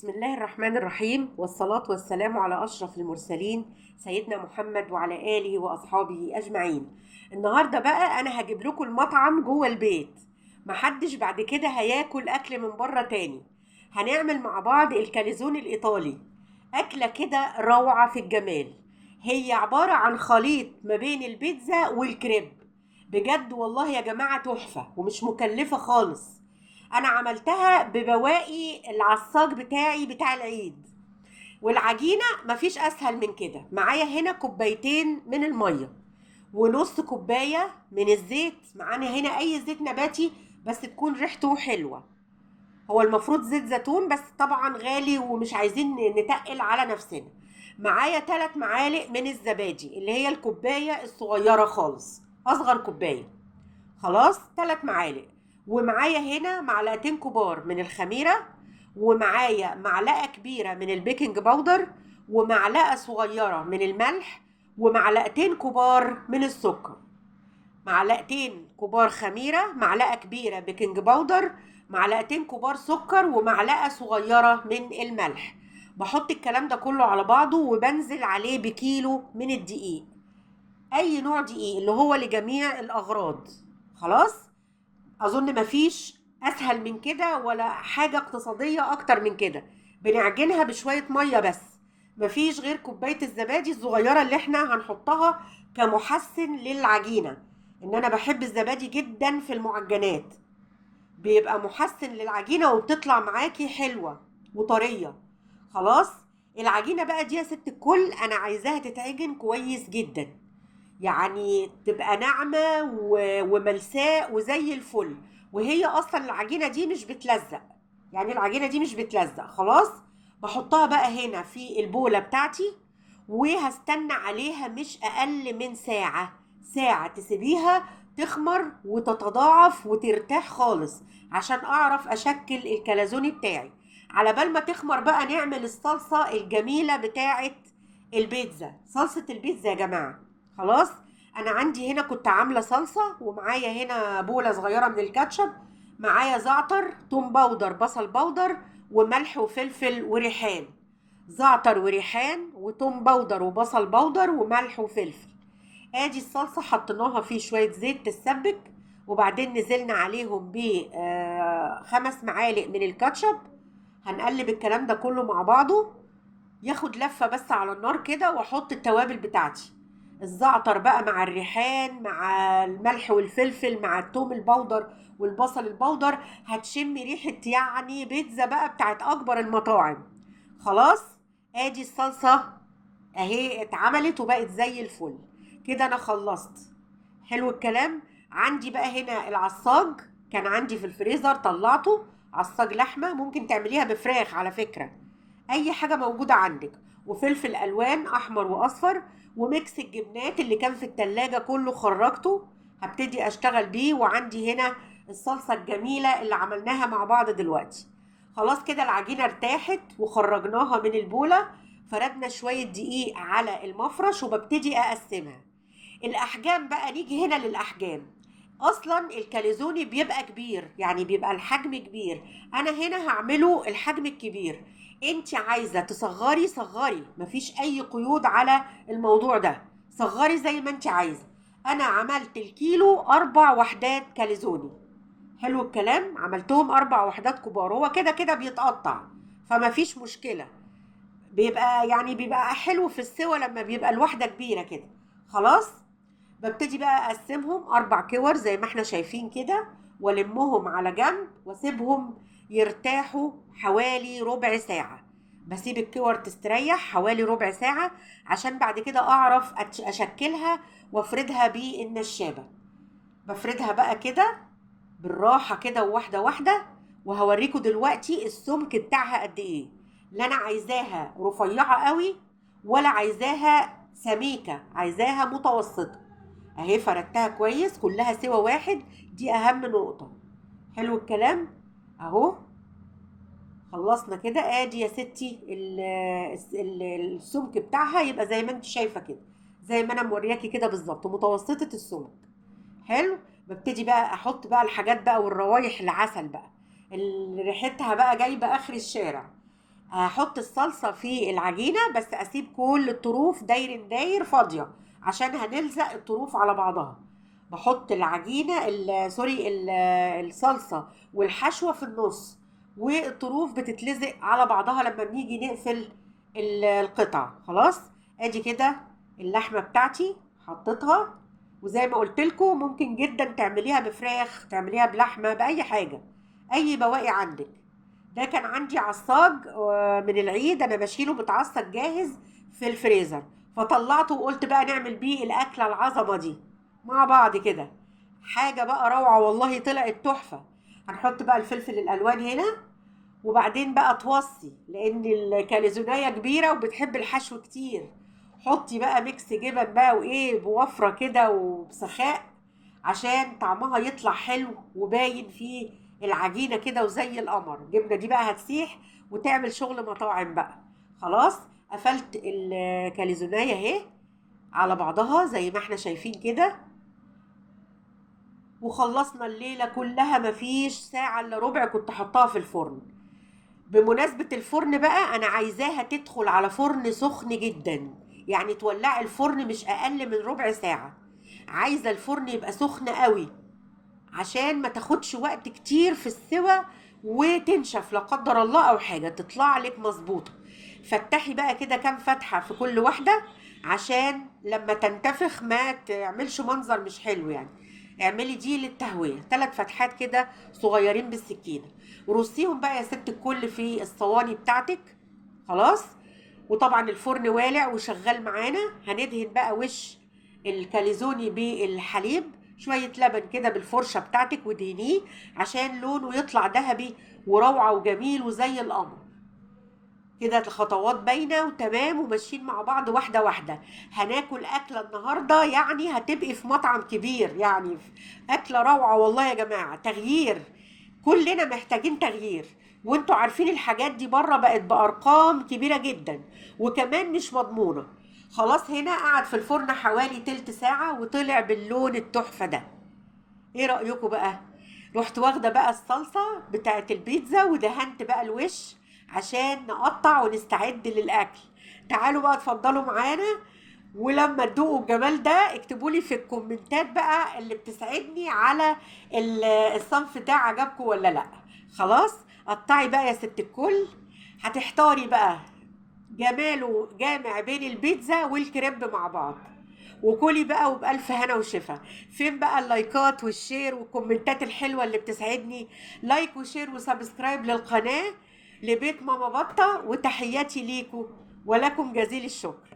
بسم الله الرحمن الرحيم، والصلاة والسلام على أشرف المرسلين سيدنا محمد وعلى آله وأصحابه أجمعين. النهاردة بقى أنا هجيب لكم المطعم جوه البيت. محدش بعد كده هياكل أكل من بره تاني. هنعمل مع بعض الكاليزون الإيطالي، أكلة كده روعة في الجمال. هي عبارة عن خليط ما بين البيتزا والكريب. بجد والله يا جماعة تحفة ومش مكلفة خالص. انا عملتها ببواقي العصاج بتاعي بتاع العيد. والعجينه مفيش اسهل من كده. معايا هنا كوبايتين من الميه ونص كوبايه من الزيت. معانا هنا اي زيت نباتي بس تكون ريحته حلوه. هو المفروض زيت زيتون بس طبعا غالي ومش عايزين نتقل على نفسنا. معايا 3 معالق من الزبادي اللي هي الكوبايه الصغيره خالص، اصغر كوبايه. خلاص 3 معالق. ومعايا هنا معلقتين كبار من الخميرة، ومعايا معلقة كبيرة من البيكنج باودر، ومعلقة صغيرة من الملح، ومعلقتين كبار من السكر. معلقتين كبار خميرة، معلقة كبيرة بيكنج باودر، معلقتين كبار سكر، ومعلقة صغيرة من الملح. بحط الكلام ده كله على بعضه وبنزل عليه بكيلو من الدقيق. اي نوع دقيق اللي هو لجميع الاغراض. خلاص. اظن مفيش اسهل من كده ولا حاجة اقتصادية اكتر من كده. بنعجنها بشوية مية بس. مفيش غير كوباية الزبادي الصغيرة اللي احنا هنحطها كمحسن للعجينة. ان انا بحب الزبادي جدا في المعجنات. بيبقى محسن للعجينة وبتطلع معاكي حلوة وطرية. خلاص. العجينة بقى دي يا ست الكل انا عايزاها تتعجن كويس جدا. يعني تبقى ناعمة وملساء وزي الفل. وهي أصلا العجينة دي مش بتلزق. يعني العجينة دي مش بتلزق. خلاص. بحطها بقى هنا في البولة بتاعتي. وهستنى عليها مش أقل من ساعة. ساعة تسيبيها تخمر وتتضاعف وترتاح خالص. عشان أعرف أشكل الكلازوني بتاعي. على بال ما تخمر بقى نعمل الصلصة الجميلة بتاعت البيتزا. صلصة البيتزا يا جماعة. خلاص. انا عندي هنا كنت عامله صلصه، ومعايا هنا بوله صغيره من الكاتشب. معايا زعتر، توم باودر، بصل باودر، وملح وفلفل وريحان. زعتر وريحان وتوم باودر وبصل باودر وملح وفلفل. ادي الصلصه حطيناها في شويه زيت تتسبك. وبعدين نزلنا عليهم ب 5 معالق من الكاتشب. هنقلب الكلام ده كله مع بعضه. ياخد لفة بس على النار كده، واحط التوابل بتاعتي. الزعتر بقى مع الريحان مع الملح والفلفل مع التوم البودر والبصل البودر. هتشمي ريحة يعني بيتزا بقى بتاعت اكبر المطاعم. خلاص. ادي الصلصة اهي اتعملت وبقت زي الفل. كده انا خلصت. حلو الكلام. عندي بقى هنا العصاج. كان عندي في الفريزر طلعته. عصاج لحمة ممكن تعمليها بفراخ على فكرة. اي حاجة موجودة عندك. وفلفل الوان احمر واصفر. وميكس الجبنات اللي كان في التلاجة كله خرجته. هبتدي اشتغل بيه. وعندي هنا الصلصة الجميلة اللي عملناها مع بعض دلوقتي. خلاص كده العجينة ارتاحت وخرجناها من البولة. فردنا شوية دقيق على المفرش وببتدي اقسمها. الاحجام بقى نيجي هنا للاحجام. اصلا الكاليزوني بيبقى كبير، يعني بيبقى الحجم كبير. انا هنا هعمله الحجم الكبير. انت عايزه تصغري صغري، مفيش اي قيود على الموضوع ده. صغري زي ما انت عايزه. انا عملت الكيلو 4 وحدات كاليزوني. حلو الكلام. عملتهم 4 وحدات كبار. هو كده كده بيتقطع. فمفيش مشكله. بيبقى حلو في السوا لما بيبقى الوحده كبيره كده. خلاص. ببتدي بقى اقسمهم 4 كور زي ما احنا شايفين كده. والمهم على جنب واسيبهم يرتاحوا حوالي ربع ساعة. بسيب الكور تستريح حوالي ربع ساعة. عشان بعد كده اعرف اشكلها وافردها بالنشابة. بفردها بقى كده بالراحة كده وواحدة واحدة. وهوريكم دلوقتي السمك بتاعها قد ايه. لا انا عايزاها رفيعة قوي ولا عايزاها سميكة، عايزاها متوسطة. اهي فردتها كويس كلها سوا واحد. دي اهم نقطة. حلو الكلام. اهو. خلصنا كده. ادي يا ستي السمك بتاعها يبقى زي ما انت شايفة كده. زي ما انا مورياكي كده بالظبط متوسطة السمك. حلو. ببتدي بقى احط بقى الحاجات بقى والروايح العسل بقى. اللي ريحتها بقى جايبه اخر الشارع. هحط الصلصة في العجينة، بس اسيب كل الطروف داير داير فاضية عشان هنلزق الطروف على بعضها. بحط العجينة الصلصة والحشوة في النص، والطروف بتتلزق على بعضها لما بنيجي نقفل القطع. خلاص، ادي كده اللحمة بتاعتي حطيتها. وزي ما قلت لكم ممكن جدا تعمليها بفراخ، تعمليها بلحمة، بأي حاجة، أي بواقي عندك. ده كان عندي عصاج من العيد، أنا بشيله متعصج جاهز في الفريزر، فطلعته وقلت بقى نعمل بيه الأكلة العظمة دي مع بعض كده. حاجة بقى روعة والله، طلعت تحفة. هنحط بقى الفلفل الألوان هنا، وبعدين بقى توصي، لأن الكاليزوناية كبيرة وبتحب الحشو كتير. حطي بقى ميكس جبن بقى وإيه بوفرة كده وبسخاء، عشان طعمها يطلع حلو وباين فيه العجينة كده وزي القمر. الجبنة دي بقى هتسيح وتعمل شغل مطاعم بقى. خلاص، قفلت الكاليزوناية اهي على بعضها زي ما احنا شايفين كده، وخلصنا الليلة كلها. مفيش ساعة الا ربع كنت حطها في الفرن. بمناسبة الفرن بقى، انا عايزاها تدخل على فرن سخن جدا، يعني تولعي الفرن مش اقل من ربع ساعة. عايزة الفرن يبقى سخن قوي عشان ما تاخدش وقت كتير في السوى وتنشف لا قدر الله او حاجة، تطلع لك مظبوطة. فتحي بقى كده كام فتحة في كل واحدة عشان لما تنتفخ ما تعملش منظر مش حلو يعني. اعملي دي للتهوية 3 فتحات كده صغيرين بالسكينة، ورصيهم بقى يا ست الكل في الصواني بتاعتك. خلاص، وطبعا الفرن والع وشغال معانا. هندهن بقى وش الكاليزوني بالحليب، شوية لبن كده بالفرشة بتاعتك ودهنيه عشان لونه يطلع ذهبي وروعة وجميل وزي القمر كده. الخطوات باينة وتمام وماشيين مع بعض واحدة واحدة. هناكل أكلة النهاردة يعني هتبقي في مطعم كبير، يعني أكلة روعة والله يا جماعة. تغيير، كلنا محتاجين تغيير. وانتوا عارفين الحاجات دي بره بقت بأرقام كبيرة جدا وكمان مش مضمونة. خلاص، هنا قعد في الفرن حوالي تلت ساعة وطلع باللون التحفة ده. ايه رأيكم بقى؟ رحت واخدة بقى الصلصة بتاعت البيتزا ودهنت بقى الوش عشان نقطع ونستعد للأكل. تعالوا بقى اتفضلوا معانا، ولما تدوقوا الجمال ده اكتبوا لي في الكومنتات بقى اللي بتساعدني على الصنف ده عجبكم ولا لا. خلاص، قطعي بقى يا ست الكل. هتحتاري بقى، جماله جامع بين البيتزا والكريب مع بعض. وكلي بقى وبألف هنا وشفا. فين بقى اللايكات والشير والكومنتات الحلوة اللي بتسعدني؟ لايك وشير وسبسكرايب للقناة لبيت ماما بطة، وتحياتي ليكم ولكم جزيل الشكر.